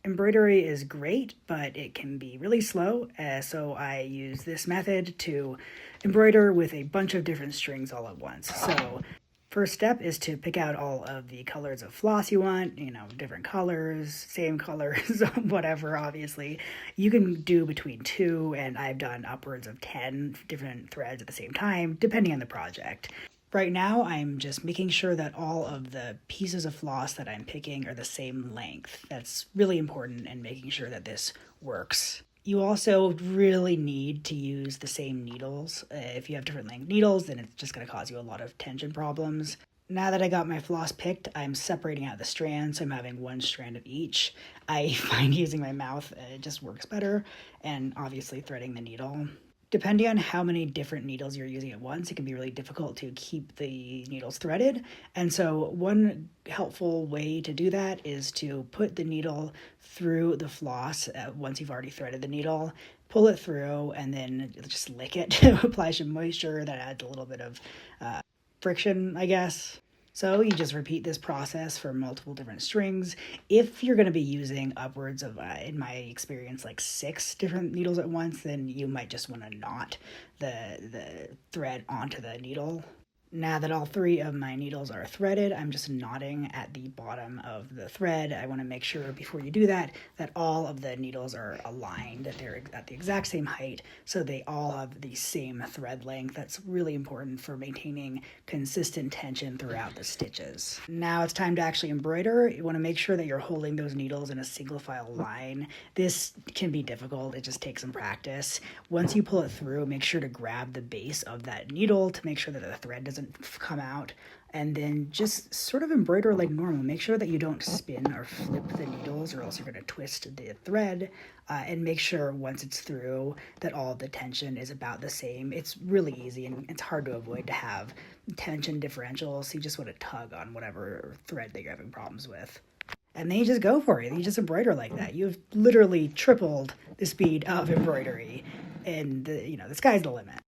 Embroidery is great, but it can be really slow, so I use this method to embroider with a bunch of different strings all at once. So first step is to pick out all of the colors of floss you want, different colors, same colors, whatever, obviously. You can do between 2, and I've done upwards of 10 different threads at the same time, depending on the project. Right now, I'm just making sure that all of the pieces of floss that I'm picking are the same length. That's really important in making sure that this works. You also really need to use the same needles. If you have different length needles, then it's just going to cause you a lot of tension problems. Now that I got my floss picked, I'm separating out the strands, so I'm having one strand of each. I find using my mouth just works better, and obviously threading the needle. Depending on how many different needles you're using at once, it can be really difficult to keep the needles threaded. And so one helpful way to do that is to put the needle through the floss once you've already threaded the needle, pull it through, and then just lick it to apply some moisture. That adds a little bit of friction, I guess. So you just repeat this process for multiple different strings. If you're going to be using upwards of, in my experience, like 6 different needles at once, then you might just want to knot the thread onto the needle. Now that all 3 of my needles are threaded, I'm just knotting at the bottom of the thread. I want to make sure before you do that all of the needles are aligned, that they're at the exact same height, so they all have the same thread length. That's really important for maintaining consistent tension throughout the stitches. Now it's time to actually embroider. You want to make sure that you're holding those needles in a single file line. This can be difficult. It just takes some practice. Once you pull it through, make sure to grab the base of that needle to make sure that the thread doesn't come out, and then just sort of embroider like normal. Make sure that you don't spin or flip the needles, or else you're going to twist the thread, and make sure once it's through that all the tension is about the same. It's really easy, and it's hard to avoid to have tension differentials, so you just want to tug on whatever thread that you're having problems with. And then you just go for it. You just embroider like that. You've literally tripled the speed of embroidery, and the sky's the limit.